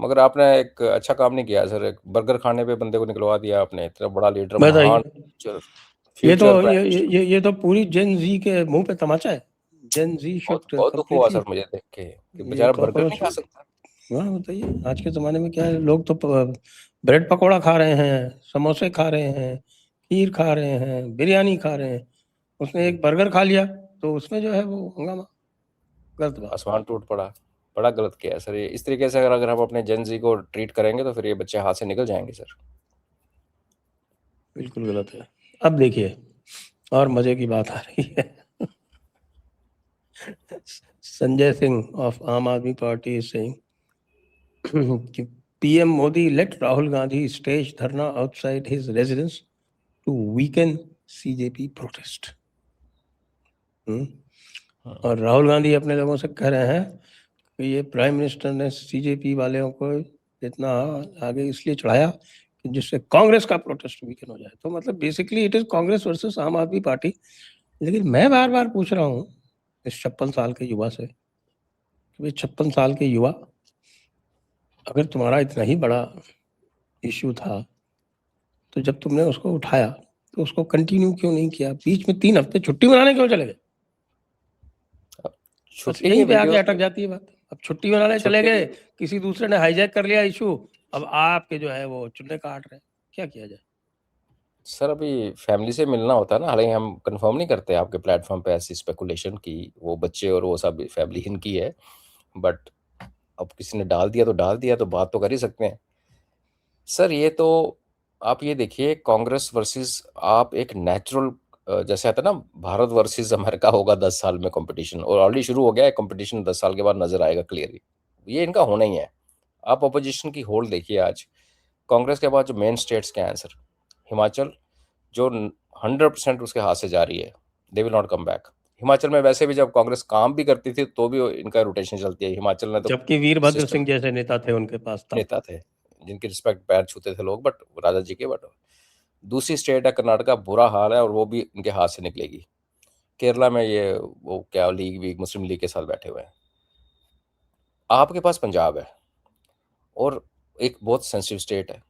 मगर आपने एक अच्छा काम नहीं किया सर, एक बर्गर खाने पे बंदे को निकलवा दिया आपने, इतना बड़ा लीडर, महान बताइए, फ्यूचर ये तो फ्यूचर प्राइम मिनिस्टर। ये तो पूरी जेन जी के मुंह पे तमाचा है। जेन जी शुड बहुत बहुत दुख हुआ कंप्लीटली, सर मुझे देख के कि ये बेचारा बर्गर नहीं कॉकरोच। खा सकता। हाँ बताइए, आज के ज़माने में क्या है, लोग तो ब्रेड पकौड़ा खा रहे हैं, समोसे खा रहे हैं, खीर खा रहे हैं, बिरयानी खा रहे हैं। उसने एक बर्गर खा लिया तो उसमें जो है वो हंगामा। गलत बात। आसमान टूट पड़ा। बड़ा गलत किया है सर ये, इस तरीके से अगर हम अपने जेनजी को ट्रीट करेंगे तो फिर ये बच्चे हाथ से निकल जाएंगे सर। बिल्कुल गलत है। अब देखिए, और मजे की बात आ रही है। Sanjay Singh of Aam Aadmi Party is saying कि PM Modi let Rahul Gandhi stage dharna outside his residence to weaken CJP protest. और राहुल गांधी अपने लोगों से कह रहे हैं कि ये प्राइम मिनिस्टर ने सीजेपी वालों को इतना आगे इसलिए चढ़ाया कि जिससे कांग्रेस का प्रोटेस्ट वीकन हो जाए। तो मतलब basically it is Congress versus आम आदमी पार्टी। लेकिन मैं बार बार पूछ रहा हूँ इस 56 साल के युवा से कि भाई 56 साल के युवा, अगर तुम्हारा इतना ही बड़ा इश्यू था तो जब तुमने उसको उठाया तो उसको कंटिन्यू क्यों नहीं किया? बीच में 3 हफ्ते छुट्टी मनाने क्यों चले गए? बस छुट्टी यहीं की पे आके वीडियोस अटक जाती है बात। अब छुट्टी मनाने चले छुट्टी गए, की किसी दूसरे ने हाईजैक कर लिया इशू, अब आपके जो है वो चुन्ने काट रहे हैं। क्या किया जाए? सर अभी फैमिली से मिलना होता है ना, हालांकि हम कंफर्म नहीं करते आपके प्लेटफॉर्म पे ऐसी स्पेकुलेशन की वो बच्चे और वो सब फैमिली इनकी है, बट अब किसी ने डाल दिया तो डाल दिया, तो बात तो कर ही सकते हैं सर। ये तो आप ये देखिए, कांग्रेस वर्सेस आप एक नेचुरल, जैसे आता है ना, भारत वर्सेस अमेरिका होगा 10 साल में कंपटीशन, और ऑलरेडी शुरू हो गया है कंपटीशन, 10 साल के बाद नजर आएगा क्लियरली, ये इनका होना ही है। आप अपोजिशन की होल्ड देखिए आज, कांग्रेस के बाद जो मेन स्टेट्स क्या हैं सर, हिमाचल जो 100% उसके हाथ से जा रही है, they will not come back. Himachal में वैसे भी जब कांग्रेस काम भी करती थी तो भी इनका रोटेशन चलती है, हिमाचल ने तो जबकि वीरभद्र सिस्टम, सिंह जैसे नेता थे उनके पास तब। नेता थे जिनकी रिस्पेक्ट पैर छूते थे लोग, बट राजा जी के, बट दूसरी स्टेट है कर्नाटका, बुरा हाल है और वो भी इनके हाथ से निकलेगी। केरला में ये वो क्या लीग वीग मुस्लिम लीग के साथ बैठे हुए हैं। आपके पास पंजाब है और एक बहुत सेंसिटिव स्टेट है,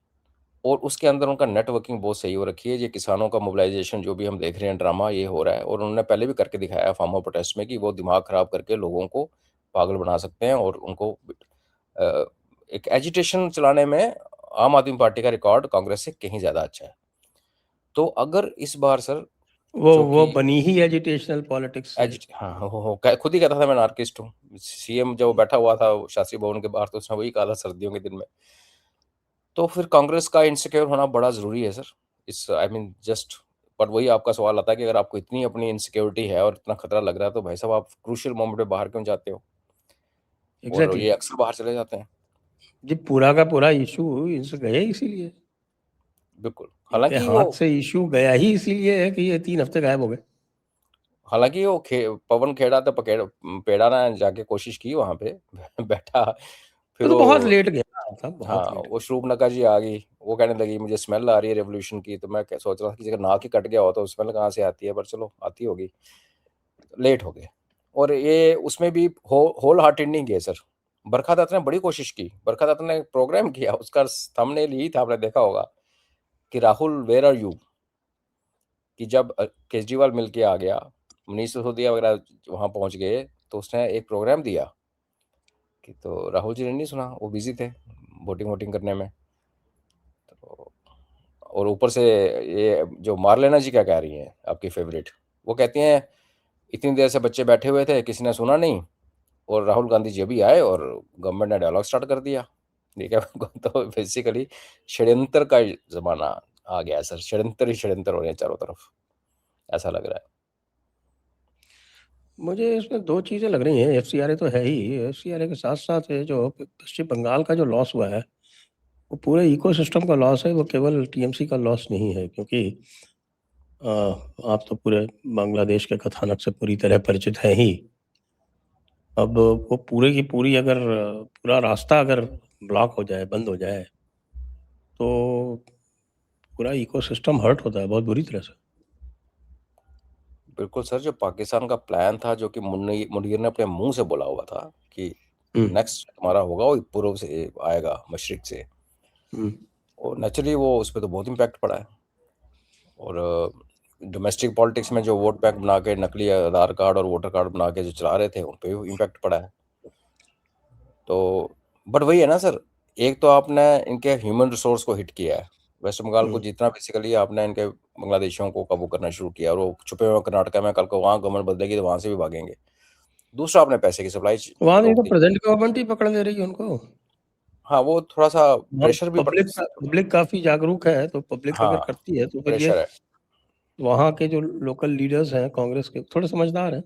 और उसके अंदर उनका नेटवर्किंग बहुत सही हो रखी है। ये किसानों का मोबिलाइजेशन जो भी हम देख रहे हैं ड्रामा ये हो रहा है, और उन्होंने पहले भी करके दिखाया है फार्मर प्रोटेस्ट में कि वो दिमाग खराब करके लोगों को पागल बना सकते हैं, और उनको अ, एक एजिटेशन चलाने में आम आदमी पार्टी का रिकॉर्ड कांग्रेस से कहीं ज़्यादा अच्छा है। तो अगर इस बार सर, जो वो कि बनी ही एजुटेशनल पॉलिटिक्स से। एजिट, हाँ खुद ही कहता था मैं नार्किस्ट हूँ। सीएम जब बैठा हुआ था शास्त्री भवन के बाहर तो उसने वही कहा था सर्दियों के दिन में। तो फिर कांग्रेस का इनसिक्योर होना बड़ा ज़रूरी है सर, इस आई मीन जस्ट, पर वही आपका सवाल आता है कि अगर आपको इतनी अपनी इनसिक्योरिटी है और इतना खतरा लग रहा है तो भाई साहब आप क्रूशियल मोमेंट पे बाहर क्यों जाते हो? और एग्जैक्टली ये अक्सर बाहर चले जाते हैं। जी, पूरा का पूरा इशू इनसे गए इसीलिए, बिल्कुल, इनके हालांकि वो हाथ से इशू गया ही इसीलिए है कि ये 3 हफ्ते गायब हो गए। हालांकि वो पवन खेड़ा तो पेड़ा ना जाके कोशिश की वहां पे बैठा, वो फिर तो बहुत वो, लेट गया था, हाँ बहुत लेट वो गया। शरूपनखा जी आ गई, वो कहने लगी मुझे स्मेल आ रही है रेवोल्यूशन की, तो मैं सोच रहा था कि अगर नाक ही कट गया हो तो स्मेल कहाँ से आती है, पर चलो आती होगी। लेट हो गए, और ये उसमें भी होल हार्टेड नहीं गए सर। बरखा दत्त ने बड़ी कोशिश की, बरखा दत्त ने प्रोग्राम किया, उसका थंबनेल यही था, आपने देखा होगा कि राहुल वेयर आर यू, कि जब केजरीवाल मिल के आ गया, मनीष सिसोदिया वगैरह वहां पहुंच गए, तो उसने एक प्रोग्राम दिया कि, तो राहुल जी ने नहीं सुना, वो बिजी थे वोटिंग वोटिंग करने में। तो और ऊपर से ये जो मार्लेना जी क्या कह रही हैं आपकी फेवरेट, वो कहती हैं इतनी देर से बच्चे बैठे हुए थे किसी ने सुना नहीं, और राहुल गांधी जी अभी आए और गवर्नमेंट ने डायलॉग स्टार्ट कर दिया। ठीक है तो बेसिकली षड्यंत्र का जमाना आ गया है सर, षड्यंत्र ही षड्यंत्र हो रहे हैं चारों तरफ, ऐसा लग रहा है। मुझे इसमें दो चीजें लग रही हैं। एफसीआरए तो है ही, एफसीआरए के साथ साथ ये जो पश्चिम बंगाल का जो लॉस हुआ है वो पूरे इकोसिस्टम का लॉस है, वो केवल टीएमसी का लॉस नहीं है। क्योंकि आप तो पूरे बांग्लादेश के कथानक से पूरी तरह परिचित हैं ही। अब वो पूरे की पूरी अगर पूरा रास्ता अगर ब्लॉक हो जाए, बंद हो जाए, तो पूरा इकोसिस्टम हर्ट होता है बहुत बुरी तरह से। बिल्कुल सर, जो पाकिस्तान का प्लान था, जो कि मुनीर ने अपने मुंह से बोला हुआ था कि नेक्स्ट हमारा होगा वो पूर्व से आएगा, मशरिक से, और नेचुरली वो उस पर तो बहुत इम्पैक्ट पड़ा है। और डोमेस्टिक पॉलिटिक्स में जो वोट बैंक बना के नकली आधार कार्ड और वोटर कार्ड बना के जो चला रहे थे, उन पर भी इम्पैक्ट पड़ा है। तो बट वही है ना सर, एक तो आपने इनके ह्यूमन रिसोर्स को हिट किया है, वेस्ट बंगाल को जितना बेसिकली आपने इनके बांग्लादेशियों को काबू करना शुरू किया, और वो छुपे हुए कर्नाटका में, कल को वहाँ गवर्नमेंट बदलेगी तो वहाँ से भी भागेंगे। दूसरा आपने पैसे की सप्लाई वहां नहीं रोक तो दी। प्रेजेंट गवर्नमेंट ही पकड़ ले रही है उनको। हाँ, वो थोड़ा सा प्रेशर भी पब्लिक काफी जागरूक है, तो पब्लिक अगर हाँ, करती है तो फिर ये प्रेशर है वहाँ के जो लोकल लीडर्स हैं कांग्रेस के थोड़े समझदार हैं,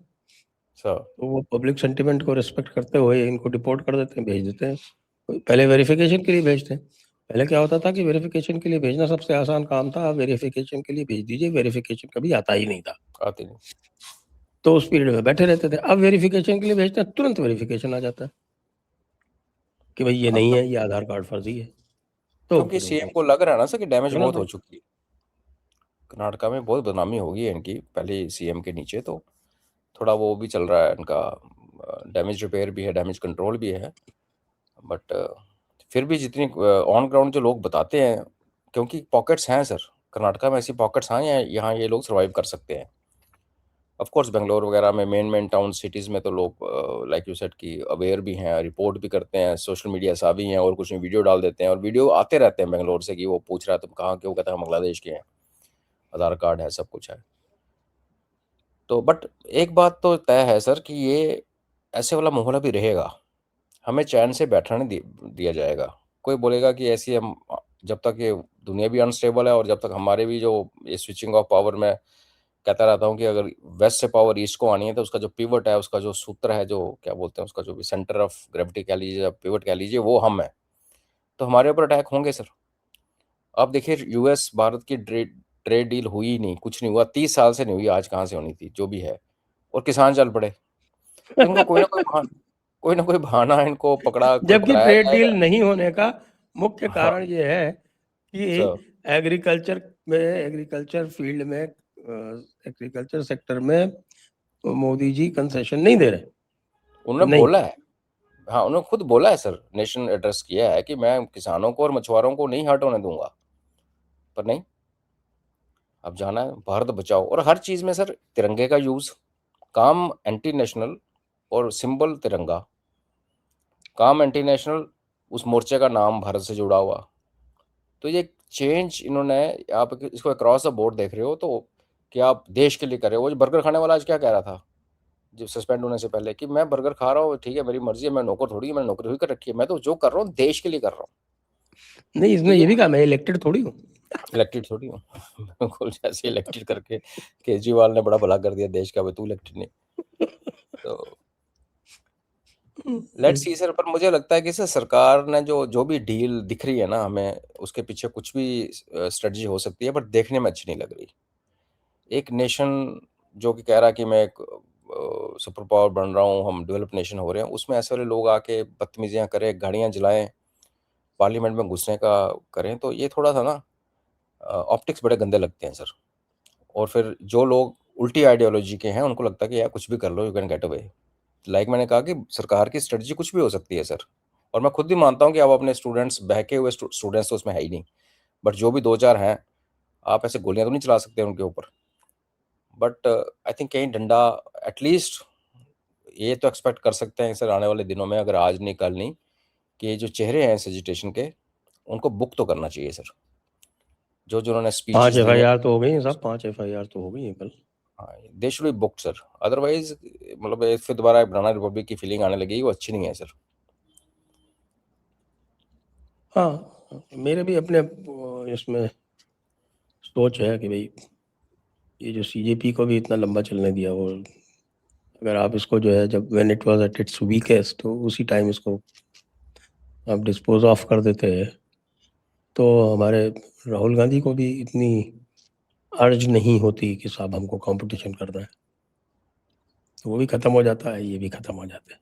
सर। तो वो पब्लिक सेंटिमेंट को रिस्पेक्ट करते हुए इनको डिपोर्ट कर देते हैं, भेज देते हैं। पहले वेरिफिकेशन के लिए भेजते हैं। पहले क्या होता था कि वेरिफिकेशन के लिए भेजना सबसे आसान काम था, वेरिफिकेशन के लिए भेज दीजिए, वेरिफिकेशन कभी आता ही नहीं था, आती नहीं। तो उस पीरियड में बैठे रहते थे। अब वेरिफिकेशन के लिए भेजते हैं, तुरंत वेरिफिकेशन आ जाता है कि भाई ये नहीं है, ये आधार कार्ड फर्जी है। तो क्योंकि फिर सीएम उनको को लग रहा है ना सर कि डैमेज करना बहुत हो पड़ता चुकी है, कर्नाटका में बहुत बदनामी होगी है इनकी पहले सीएम के नीचे, तो थोड़ा वो भी चल रहा है इनका, डैमेज रिपेयर भी है, डैमेज कंट्रोल भी है। बट फिर भी जितनी ऑन ग्राउंड जो लोग बताते हैं, क्योंकि पॉकेट्स हैं सर, कर्नाटका में ऐसी पॉकेट्स हैं यहाँ ये लोग सर्वाइव कर सकते हैं। ऑफ कोर्स बेंगलोर वगैरह में, मेन टाउन सिटीज़ में तो लोग लाइक यू सेड कि अवेयर भी हैं, रिपोर्ट भी करते हैं, सोशल मीडिया सावी हैं, और कुछ नहीं वीडियो डाल देते हैं, और वीडियो आते रहते हैं बेंगलोर से कि वो पूछ रहा है तुम कहाँ के हो, कहता है हम बांग्लादेश के हैं, आधार कार्ड है, सब कुछ है। तो बट एक बात तो तय है सर कि ये ऐसे वाला माहौल अभी रहेगा, हमें चैन से बैठना नहीं दिया जाएगा। कोई बोलेगा कि ऐसी हम, जब तक ये दुनिया भी अनस्टेबल है, और जब तक हमारे भी जो ये स्विचिंग ऑफ पावर में कहता रहता हूँ कि अगर वेस्ट से पावर ईस्ट को आनी है, तो उसका जो पिवट है, उसका जो सूत्र है, जो क्या बोलते हैं उसका, जो भी सेंटर ऑफ ग्रेविटी कह लीजिए या पिवट कह लीजिए, वो हम है, तो हमारे ऊपर अटैक होंगे सर। आप देखिए यूएस भारत की ट्रेड डील हुई ही नहीं, कुछ नहीं हुआ, 30 साल से नहीं हुई, आज कहाँ से होनी थी, जो भी है, और किसान चल पड़े। तो इनको कोई ना कोई बहाना इनको पकड़ा, कोई जबकि बनाया ट्रेड डील जाएगा। नहीं होने का मुख्य हाँ कारण ये है कि सर, एग्रीकल्चर फील्ड में, एग्रीकल्चर सेक्टर में मोदी जी कंसेशन नहीं दे रहे। उन्होंने नहीं, बोला है, हाँ उन्होंने खुद बोला है सर, नेशन एड्रेस किया है कि मैं किसानों को और मछुआरों को नहीं हर्ट होने दूंगा, पर नहीं, अब जाना है भारत बचाओ, और हर चीज़ में सर तिरंगे का यूज़, काम एंटी नेशनल, और सिंबल तिरंगा, काम एंटी नेशनल, उस मोर्चे का नाम भारत से जुड़ा हुआ। तो ये चेंज इन्होंने, आप इसको अक्रॉस द बोर्ड देख रहे हो, तो कि आप देश के लिए कर रहे हो। वो जो बर्गर खाने वाला आज क्या कह रहा था, जो सस्पेंड होने से पहले, कि मैं बर्गर खा रहा हूँ, ठीक है मेरी मर्जी है, मैं नौकर थोड़ी, मैंने नौकरी हुई कर रखी है, मैं तो जो कर रहा हूँ देश के लिए कर रहा हूँ। नहीं, तो इसने ये ये भी कहा मैं इलेक्टेड थोड़ी हूँ। इलेक्टेड थोड़ी हूँ बिल्कुल, जैसे इलेक्टेड करके केजरीवाल ने बड़ा भला कर दिया देश का, तू इलेक्टेड नहीं। तो लेट्स सी सर, पर मुझे लगता है कि सर सरकार ने जो जो भी डील दिख रही है ना हमें, उसके पीछे कुछ भी स्ट्रेटजी हो सकती है, बट देखने में अच्छी नहीं लग रही। एक नेशन जो कि कह रहा है कि मैं एक सुपर पावर बन रहा हूँ, हम डेवलप नेशन हो रहे हैं, उसमें ऐसे वाले लोग आके बदतमीजियाँ करें, गाड़ियाँ जलाएं, पार्लियामेंट में घुसने का करें, तो ये थोड़ा सा ना ऑप्टिक्स बड़े गंदे लगते हैं सर। और फिर जो लोग उल्टी आइडियोलॉजी के हैं, उनको लगता है कि यार कुछ भी कर लो, you can get away. Like मैंने कहा कि सरकार की स्ट्रेटजी कुछ भी हो सकती है सर, और मैं खुद भी मानता हूँ कि आप अपने स्टूडेंट्स, बहके हुए स्टूडेंट्स तो उसमें है ही नहीं, बट जो भी 2-4 हैं, आप ऐसे गोलियां तो नहीं चला सकते उनके ऊपर। बट आई थिंक कहीं डंडा, एटलीस्ट ये तो एक्सपेक्ट कर सकते हैं सर आने वाले दिनों में, अगर आज नहीं कल नहीं, कि ये जो चेहरे हैं एजिटेशन के, उनको बुक तो करना चाहिए सर, जो जो उन्होंने 5 स्पीचेस दी हैं। FIR तो हो गई हैं साहब, 5 FIR तो हो गई हैं कल। हाँ, they should be booked sir, otherwise मतलब फिर दोबारा बनाना रिपब्लिक की फीलिंग आने लगेगी, वो अच्छी नहीं है सर। हाँ, मेरे भी अपने इसमें सोच है कि भाई ये जो CJP को भी इतना लंबा चलने दिया, वो अगर आप इसको जो है, जब when it was at its weakest, तो उसी टाइम इसको आप डिस्पोज ऑफ कर देते हैं, तो हमारे राहुल गांधी को भी इतनी अर्ज नहीं होती कि साहब हमको कंपटीशन करना है, तो वो भी खत्म हो जाता है, ये भी खत्म हो जाता है।